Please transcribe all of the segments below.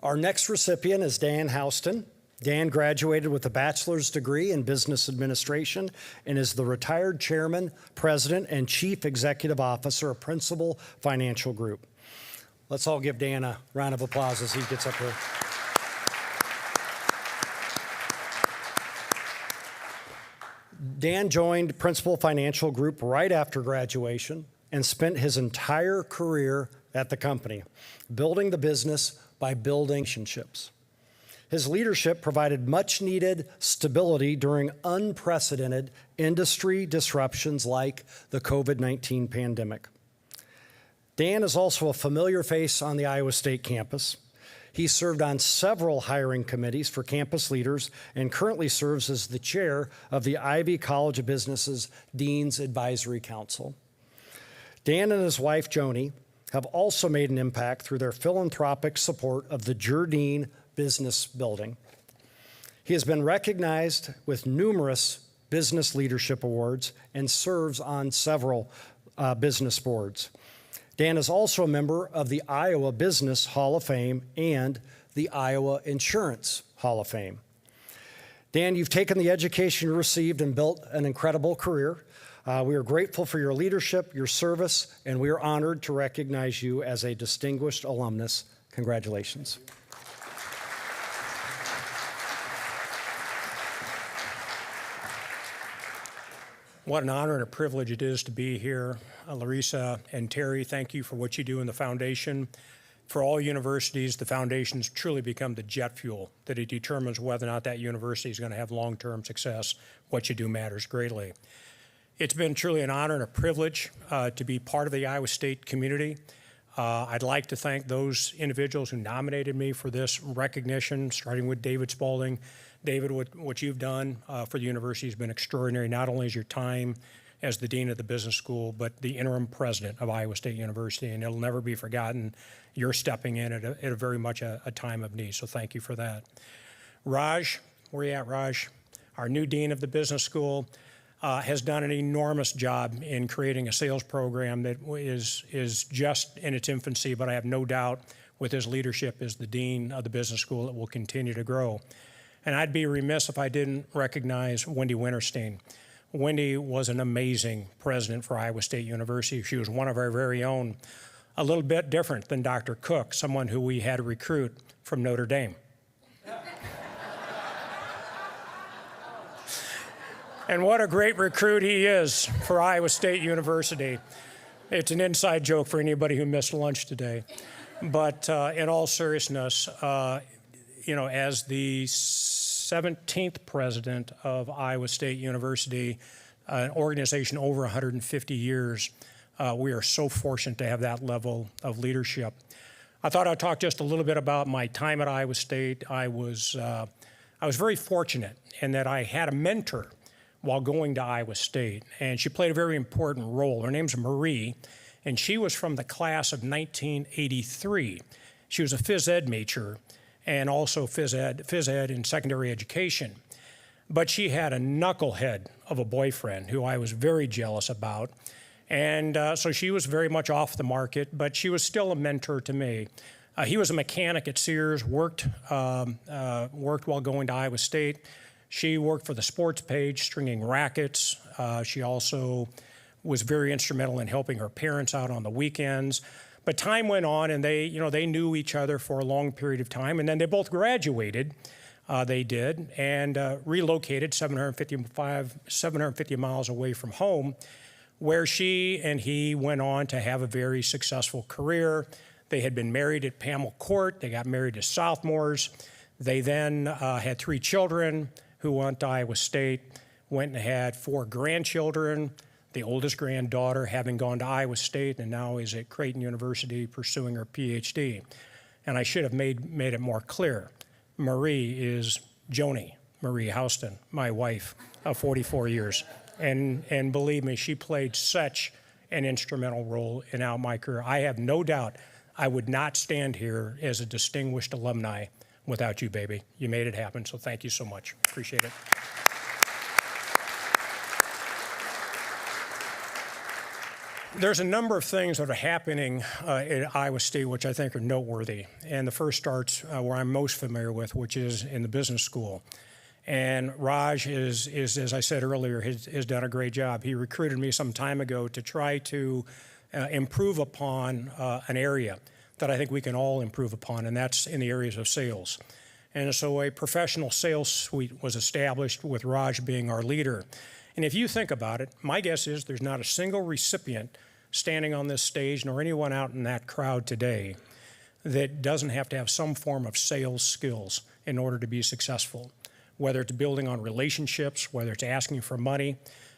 Our next recipient is Dan Houston. Dan graduated with a bachelor's degree in business administration and is the retired chairman, president, and chief executive officer of Principal Financial Group. Let's all give Dan a round of applause as he gets up here. Dan joined Principal Financial Group right after graduation and spent his entire career at the company, building the business by building relationships. His leadership provided much-needed stability during unprecedented industry disruptions like the COVID-19 pandemic. Dan is also a familiar face on the Iowa State campus. He served on several hiring committees for campus leaders and currently serves as the chair of the Ivy College of Business's Dean's Advisory Council. Dan and his wife, Joni, have also made an impact through their philanthropic support of the Jardine Business Building. He has been recognized with numerous business leadership awards and serves on several business boards. Dan is also a member of the Iowa Business Hall of Fame and the Iowa Insurance Hall of Fame. Dan, you've taken the education you received and built an incredible career. We are grateful for your leadership, your service, and we are honored to recognize you as a distinguished alumnus. Congratulations. What an honor and a privilege it is to be here. Larissa and Terry, thank you for what you do in the foundation. For all universities, the foundations truly become the jet fuel that it determines whether or not that university is going to have long-term success. What you do matters greatly. It's been truly an honor and a privilege to be part of the Iowa State community. I'd like to thank those individuals who nominated me for this recognition, starting with David Spaulding. David, what you've done for the university has been extraordinary, not only as your time as the dean of the business school, but the interim president of Iowa State University, and it'll never be forgotten. You're stepping in at a very much a time of need, so thank you for that. Raj, where you at, Raj? Our new dean of the business school has done an enormous job in creating a sales program that is just in its infancy, but I have no doubt with his leadership as the dean of the business school, it will continue to grow. And I'd be remiss if I didn't recognize Wendy Winterstein. Wendy was an amazing president for Iowa State University. She was one of our very own, a little bit different than Dr. Cook, someone who we had to recruit from Notre Dame. And what a great recruit he is for Iowa State University. It's an inside joke for anybody who missed lunch today. But in all seriousness, as the 17th president of Iowa State University, an organization over 150 years, we are so fortunate to have that level of leadership. I thought I'd talk just a little bit about my time at Iowa State. I was very fortunate in that I had a mentor while going to Iowa State, and she played a very important role. Her name's Marie, and she was from the class of 1983. She was a phys ed major and also phys ed in secondary education. But she had a knucklehead of a boyfriend who I was very jealous about, and so she was very much off the market, but she was still a mentor to me. He was a mechanic at Sears, worked while going to Iowa State. She worked for the sports page, stringing rackets. She also was very instrumental in helping her parents out on the weekends. But time went on, and they knew each other for a long period of time, and then they both graduated. They did, and relocated 750 miles away from home, where she and he went on to have a very successful career. They had been married at Pamela Court. They got married to sophomores. They then had 3 children who went to Iowa State, went and had 4 grandchildren, the oldest granddaughter having gone to Iowa State and now is at Creighton University pursuing her PhD. And I should have made it more clear. Marie is Joni Marie Houston, my wife of 44 years. And believe me, she played such an instrumental role in my career. I have no doubt I would not stand here as a distinguished alumni without you, baby. You made it happen, so thank you so much. Appreciate it. There's a number of things that are happening at Iowa State which I think are noteworthy. And the first starts where I'm most familiar with, which is in the business school. And Raj is as I said earlier, has done a great job. He recruited me some time ago to try to improve upon an area that I think we can all improve upon, and that's in the areas of sales. And so a professional sales suite was established with Raj being our leader. And if you think about it, my guess is there's not a single recipient standing on this stage, nor anyone out in that crowd today, that doesn't have to have some form of sales skills in order to be successful. Whether it's building on relationships, whether it's asking for money,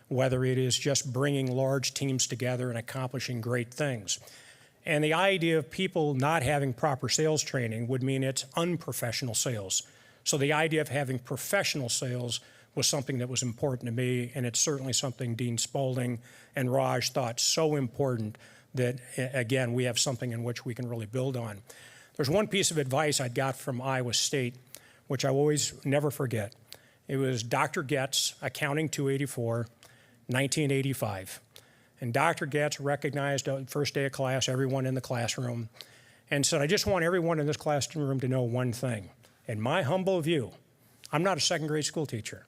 whether it is just bringing large teams together and accomplishing great things. And the idea of people not having proper sales training would mean it's unprofessional sales. So the idea of having professional sales was something that was important to me, and it's certainly something Dean Spaulding and Raj thought so important that, again, we have something in which we can really build on. There's one piece of advice I got from Iowa State, which I always never forget. It was Dr. Getz, Accounting 284, 1985. And Dr. Getz recognized the first day of class, everyone in the classroom, and said, I just want everyone in this classroom to know one thing. In my humble view, I'm not a second grade school teacher.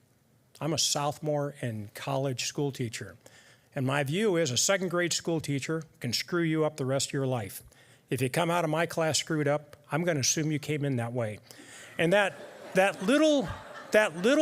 I'm a sophomore and college school teacher. And my view is a second grade school teacher can screw you up the rest of your life. If you come out of my class screwed up, I'm going to assume you came in that way. And that little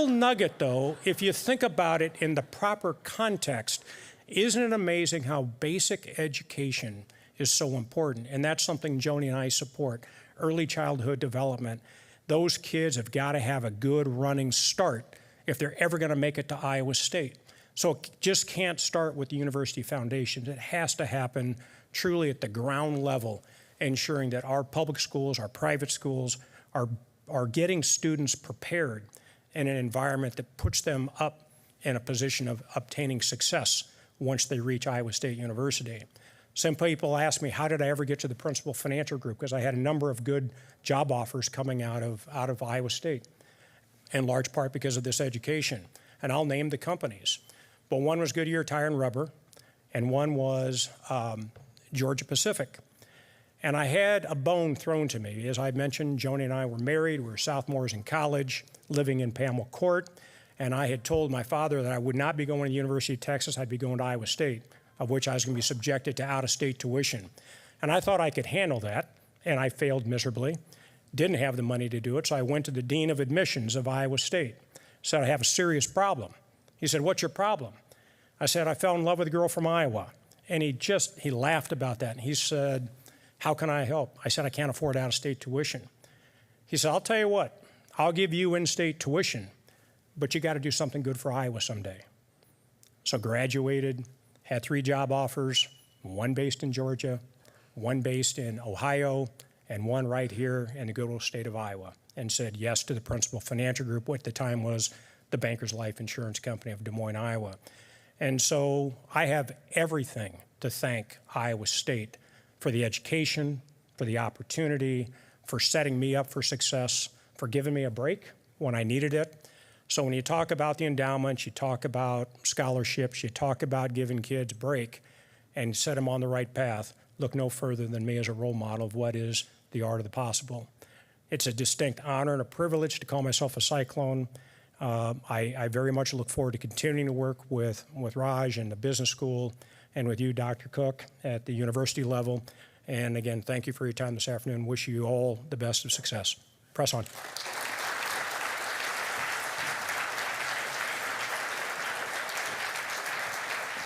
nugget, though, if you think about it in the proper context, isn't it amazing how basic education is so important? And that's something Joni and I support, early childhood development. Those kids have got to have a good running start if they're ever going to make it to Iowa State. So it just can't start with the university foundations. It has to happen truly at the ground level, ensuring that our public schools, our private schools are getting students prepared in an environment that puts them up in a position of obtaining success once they reach Iowa State University. Some people ask me, how did I ever get to the principal financial group? Because I had a number of good job offers coming out of Iowa State, in large part because of this education. And I'll name the companies. But one was Goodyear Tire and Rubber, and one was Georgia Pacific. And I had a bone thrown to me. As I mentioned, Joni and I were married. We were sophomores in college, living in Pamela Court. And I had told my father that I would not be going to the University of Texas. I'd be going to Iowa State, of which I was going to be subjected to out-of-state tuition. And I thought I could handle that, and I failed miserably. Didn't have the money to do it, so I went to the Dean of Admissions of Iowa State. Said, I have a serious problem. He said, what's your problem? I said, I fell in love with a girl from Iowa. And he laughed about that. And he said, how can I help? I said, I can't afford out-of-state tuition. He said, I'll tell you what, I'll give you in-state tuition, but you got to do something good for Iowa someday. So graduated, had 3 job offers, one based in Georgia, one based in Ohio, and one right here in the good old state of Iowa, and said yes to the principal financial group, what at the time was the Bankers Life Insurance Company of Des Moines, Iowa. And so I have everything to thank Iowa State for the education, for the opportunity, for setting me up for success, for giving me a break when I needed it. So when you talk about the endowments, you talk about scholarships, you talk about giving kids a break and set them on the right path, look no further than me as a role model of what is the art of the possible. It's a distinct honor and a privilege to call myself a Cyclone. I very much look forward to continuing to work with Raj and the business school and with you, Dr. Cook, at the university level. And again, thank you for your time this afternoon. Wish you all the best of success. Press on.